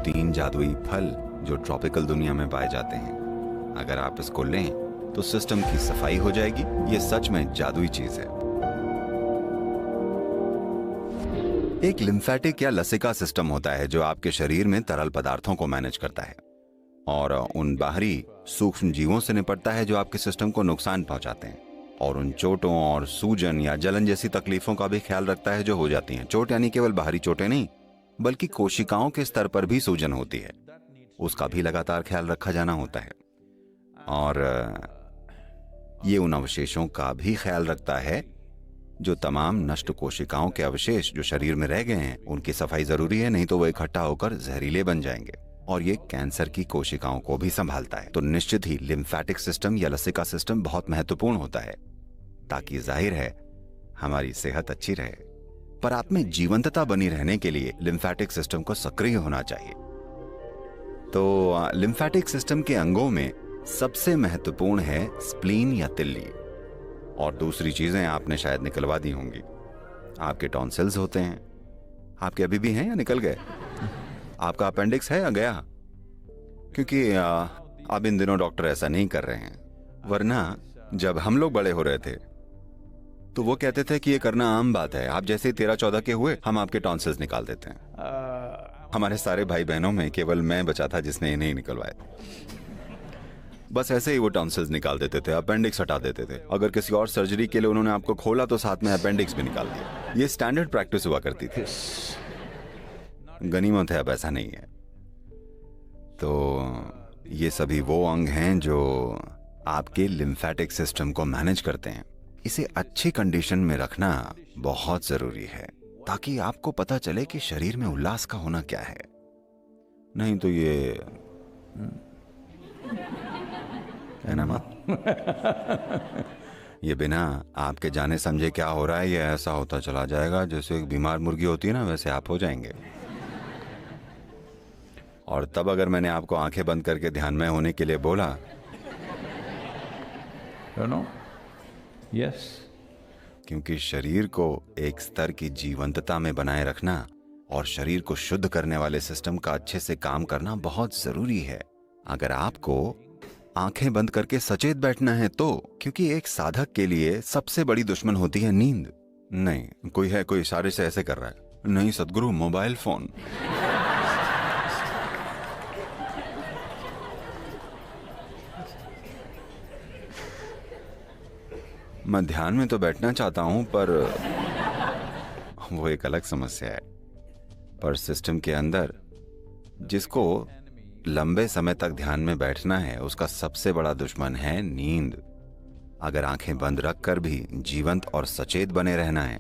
3 जादुई फल जो ट्रॉपिकल दुनिया में पाए जाते हैं, अगर आप इसको लें तो सिस्टम की सफाई हो जाएगी। ये सच में जादुई चीज है। एक लिम्फेटिक या लसिका सिस्टम होता है जो आपके शरीर में तरल पदार्थों को मैनेज करता है और उन बाहरी सूक्ष्म जीवों से निपटता है जो आपके सिस्टम को नुकसान पहुंचाते हैं, और उन चोटों और सूजन या जलन जैसी तकलीफों का भी ख्याल रखता है जो हो जाती हैं। चोट यानी केवल बाहरी चोटें नहीं, बल्कि कोशिकाओं के स्तर पर भी सूजन होती है, उसका भी लगातार ख्याल रखा जाना होता है। और ये उन अवशेषों का भी ख्याल रखता है जो तमाम नष्ट कोशिकाओं के अवशेष जो शरीर में रह गए हैं, उनकी सफाई जरूरी है, नहीं तो वो इकट्ठा होकर जहरीले बन जाएंगे। और ये कैंसर की कोशिकाओं को भी संभालता है। तो निश्चित ही लिम्फेटिक सिस्टम या लसिका सिस्टम बहुत महत्वपूर्ण होता है, ताकि जाहिर है हमारी सेहत अच्छी रहे। पर आप में जीवंतता बनी रहने के लिए लिम्फेटिक सिस्टम को सक्रिय होना चाहिए। तो लिम्फेटिक सिस्टम के अंगों में सबसे महत्वपूर्ण है स्प्लीन या तिल्ली, और दूसरी चीजें आपने शायद निकलवा दी होंगी। आपके टॉन्सिल्स होते हैं, आपके अभी भी हैं या निकल गए? आपका अपेंडिक्स है या गया? क्योंकि अब इन दिनों डॉक्टर ऐसा नहीं कर रहे हैं, वरना जब हम लोग बड़े हो रहे थे तो वो कहते थे कि ये करना आम बात है। आप जैसे ही 13-14 के हुए हम आपके टॉन्सिल्स निकाल देते हैं। हमारे सारे भाई बहनों में केवल मैं बचा था जिसने इन्हें निकलवाए। बस ऐसे ही वो टॉन्सिल्स निकाल देते थे, अपेंडिक्स हटा देते थे। अगर किसी और सर्जरी के लिए उन्होंने आपको खोला तो साथ में अपेंडिक्स भी निकाल दिया। ये स्टैंडर्ड प्रैक्टिस हुआ करती थी। गनीमत है अब ऐसा नहीं है। तो ये सभी वो अंग हैं जो आपके लिम्फेटिक सिस्टम को मैनेज करते हैं। इसे अच्छी कंडीशन में रखना बहुत जरूरी है, ताकि आपको पता चले कि शरीर में उल्लास का होना क्या है। नहीं तो ये है ना माँ, ये बिना आपके जाने समझे क्या हो रहा है ये ऐसा होता चला जाएगा जैसे एक बीमार मुर्गी होती है ना, वैसे आप हो जाएंगे। और तब अगर मैंने आपको आंखें बंद करके ध्यान में होने के लिए बोला, यस, क्योंकि शरीर को एक स्तर की जीवंतता में बनाए रखना और शरीर को शुद्ध करने वाले सिस्टम का अच्छे से काम करना बहुत जरूरी है। अगर आपको आंखें बंद करके सचेत बैठना है तो, क्योंकि एक साधक के लिए सबसे बड़ी दुश्मन होती है नींद। नहीं, कोई इशारे से ऐसे कर रहा है, नहीं सदगुरु, मोबाइल फोन। मैं ध्यान में तो बैठना चाहता हूं, पर वो एक अलग समस्या है। पर सिस्टम के अंदर जिसको लंबे समय तक ध्यान में बैठना है, उसका सबसे बड़ा दुश्मन है नींद। अगर आंखें बंद रखकर भी जीवंत और सचेत बने रहना है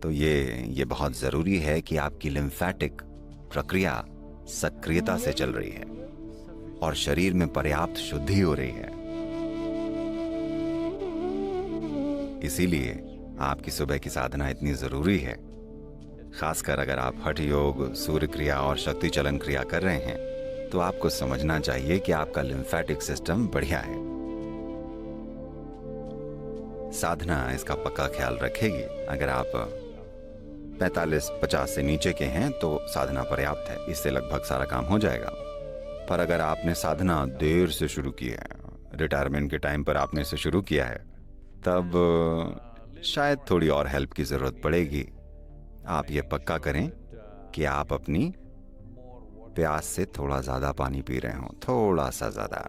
तो ये बहुत जरूरी है कि आपकी लिम्फेटिक प्रक्रिया सक्रियता से चल रही है और शरीर में पर्याप्त शुद्धि हो रही है। इसीलिए आपकी सुबह की साधना इतनी जरूरी है। खासकर अगर आप हठ योग, सूर्य क्रिया और शक्ति चलन क्रिया कर रहे हैं तो आपको समझना चाहिए कि आपका लिम्फेटिक सिस्टम बढ़िया है। साधना इसका पक्का ख्याल रखेगी। अगर आप 45-50 से नीचे के हैं तो साधना पर्याप्त है, इससे लगभग सारा काम हो जाएगा। पर अगर आपने साधना देर से शुरू की है, रिटायरमेंट के टाइम पर आपने इसे शुरू किया है, तब शायद थोड़ी और हेल्प की जरूरत पड़ेगी। आप ये पक्का करें कि आप अपनी प्यास से थोड़ा ज्यादा पानी पी रहे हो, थोड़ा सा ज्यादा,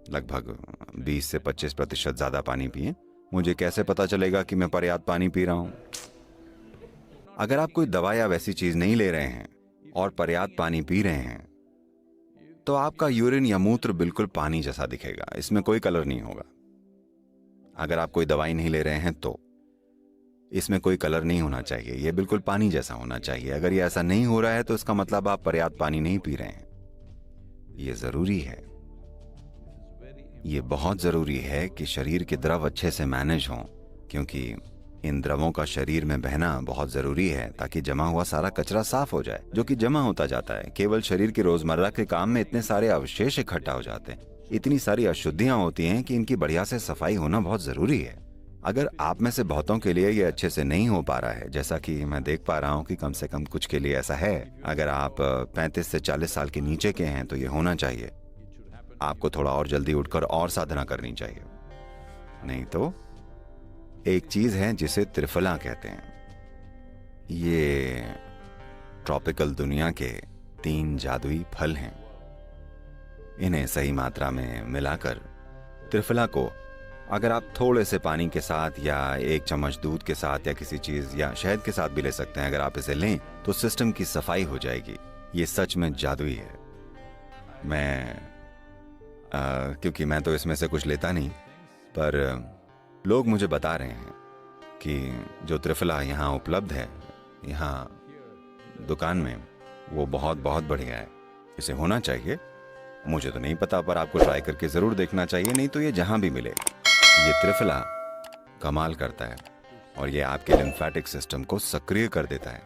लगभग 20 से 25% ज्यादा पानी पिए। मुझे कैसे पता चलेगा कि मैं पर्याप्त पानी पी रहा हूं? अगर आप कोई दवा या वैसी चीज नहीं ले रहे हैं और पर्याप्त पानी पी रहे हैं तो आपका यूरिन या मूत्र बिल्कुल पानी जैसा दिखेगा, इसमें कोई कलर नहीं होगा। अगर आप कोई दवाई नहीं ले रहे हैं तो इसमें कोई कलर नहीं होना चाहिए, ये बिल्कुल पानी जैसा होना चाहिए। अगर ये ऐसा नहीं हो रहा है तो इसका मतलब आप पर्याप्त पानी नहीं पी रहे हैं। ये जरूरी है, ये बहुत जरूरी है कि शरीर के द्रव अच्छे से मैनेज हों, क्योंकि इन द्रवों का शरीर में बहना बहुत जरूरी है ताकि जमा हुआ सारा कचरा साफ हो जाए, जो कि जमा होता जाता है। केवल शरीर के रोजमर्रा के काम में इतने सारे अवशेष इकट्ठा हो जाते हैं, इतनी सारी अशुद्धियां होती हैं कि इनकी बढ़िया से सफाई होना बहुत जरूरी है। अगर आप में से बहुतों के लिए ये अच्छे से नहीं हो पा रहा है, जैसा कि मैं देख पा रहा हूँ कि कम से कम कुछ के लिए ऐसा है, अगर आप 35 से 40 साल के नीचे के हैं तो ये होना चाहिए। आपको थोड़ा और जल्दी उठकर और साधना करनी चाहिए। नहीं तो एक चीज है जिसे त्रिफला कहते हैं। ये ट्रॉपिकल दुनिया के 3 जादुई फल हैं। इन्हें सही मात्रा में मिलाकर त्रिफला को अगर आप थोड़े से पानी के साथ या 1 चम्मच दूध के साथ या किसी चीज या शहद के साथ भी ले सकते हैं, अगर आप इसे लें तो सिस्टम की सफाई हो जाएगी। ये सच में जादुई है। क्योंकि मैं तो इसमें से कुछ लेता नहीं, पर लोग मुझे बता रहे हैं कि जो त्रिफला यहाँ उपलब्ध है, यहाँ दुकान में, वो बहुत बहुत बढ़िया है। इसे होना चाहिए। मुझे तो नहीं पता, पर आपको ट्राई करके ज़रूर देखना चाहिए। नहीं तो ये जहाँ भी मिले, ये त्रिफला कमाल करता है और ये आपके लिम्फेटिक सिस्टम को सक्रिय कर देता है।